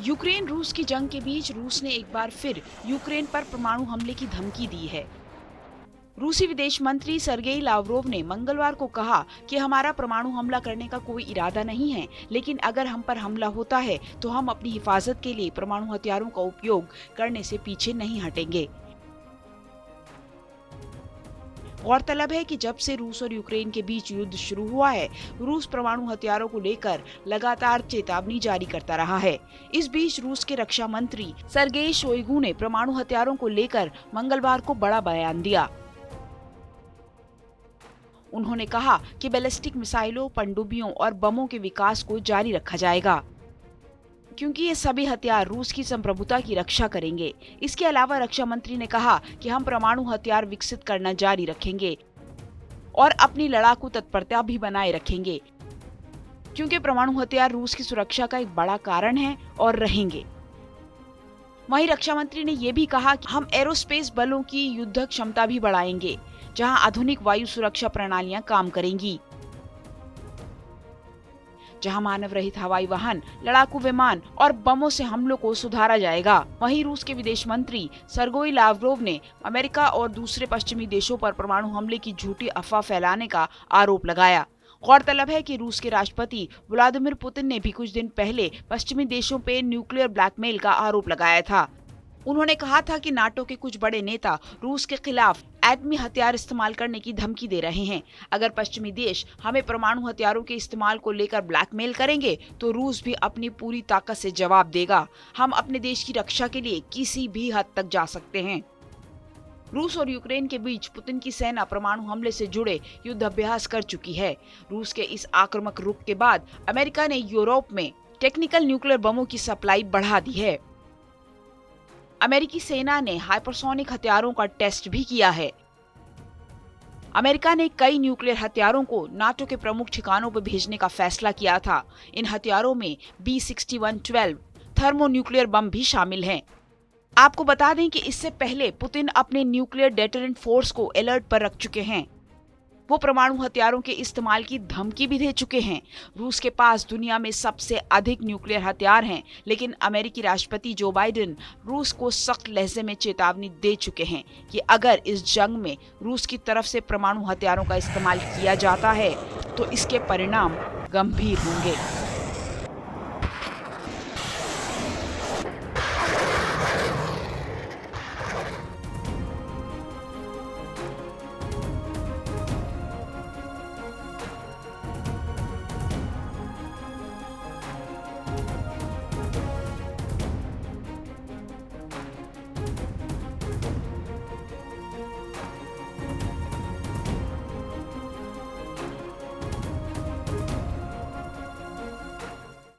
Ukraine रूस की जंग के बीच रूस ने एक बार फिर यूक्रेन पर परमाणु हमले की धमकी दी है। रूसी विदेश मंत्री सर्गेई लावरोव ने मंगलवार को कहा कि हमारा परमाणु हमला करने का कोई इरादा नहीं है, लेकिन अगर हम पर हमला होता है तो हम अपनी हिफाजत के लिए परमाणु हथियारों का उपयोग करने से पीछे नहीं हटेंगे। गौरतलब है कि जब से रूस और यूक्रेन के बीच युद्ध शुरू हुआ है, रूस परमाणु हथियारों को लेकर लगातार चेतावनी जारी करता रहा है। इस बीच रूस के रक्षा मंत्री सर्गेई शोइगु ने परमाणु हथियारों को लेकर मंगलवार को बड़ा बयान दिया। उन्होंने कहा कि बैलिस्टिक मिसाइलों, पनडुब्बियों और बमों के विकास को जारी रखा जाएगा, क्योंकि ये सभी हथियार रूस की संप्रभुता की रक्षा करेंगे। इसके अलावा रक्षा मंत्री ने कहा कि हम परमाणु हथियार विकसित करना जारी रखेंगे और अपनी लड़ाकू तत्परता भी बनाए रखेंगे, क्योंकि परमाणु हथियार रूस की सुरक्षा का एक बड़ा कारण है और रहेंगे। वहीं रक्षा मंत्री ने ये भी कहा कि हम एरोस्पेस बलों की युद्ध क्षमता भी बढ़ाएंगे, जहां आधुनिक वायु सुरक्षा प्रणालियां काम करेंगी, जहां मानव रहित हवाई वाहन, लड़ाकू विमान और बमों से हमलों को सुधारा जाएगा। वहीं रूस के विदेश मंत्री सर्गेई लावरोव ने अमेरिका और दूसरे पश्चिमी देशों पर परमाणु हमले की झूठी अफवाह फैलाने का आरोप लगाया। गौरतलब है कि रूस के राष्ट्रपति व्लादिमीर पुतिन ने भी कुछ दिन पहले पश्चिमी देशों पे न्यूक्लियर ब्लैकमेल का आरोप लगाया था। उन्होंने कहा था कि नाटो के कुछ बड़े नेता रूस के खिलाफ एटमी हथियार इस्तेमाल करने की धमकी दे रहे हैं। अगर पश्चिमी देश हमें परमाणु हथियारों के इस्तेमाल को लेकर ब्लैकमेल करेंगे तो रूस भी अपनी पूरी ताकत से जवाब देगा। हम अपने देश की रक्षा के लिए किसी भी हद तक जा सकते हैं। रूस और यूक्रेन के बीच पुतिन की सेना परमाणु हमले से जुड़े युद्ध अभ्यास कर चुकी है। रूस के इस आक्रामक रुख के बाद अमेरिका ने यूरोप में टेक्निकल न्यूक्लियर बमों की सप्लाई बढ़ा दी है। अमेरिकी सेना ने हाइपरसोनिक हथियारों का टेस्ट भी किया है। अमेरिका ने कई न्यूक्लियर हथियारों को नाटो के प्रमुख ठिकानों पर भेजने का फैसला किया था। इन हथियारों में B6112 थर्मोन्यूक्लियर बम भी शामिल हैं। आपको बता दें कि इससे पहले पुतिन अपने न्यूक्लियर डेटरेंट फोर्स को अलर्ट पर रख चुके हैं। वो परमाणु हथियारों के इस्तेमाल की धमकी भी दे चुके हैं। रूस के पास दुनिया में सबसे अधिक न्यूक्लियर हथियार हैं, लेकिन अमेरिकी राष्ट्रपति जो बाइडेन रूस को सख्त लहजे में चेतावनी दे चुके हैं कि अगर इस जंग में रूस की तरफ से परमाणु हथियारों का इस्तेमाल किया जाता है तो इसके परिणाम गंभीर होंगे।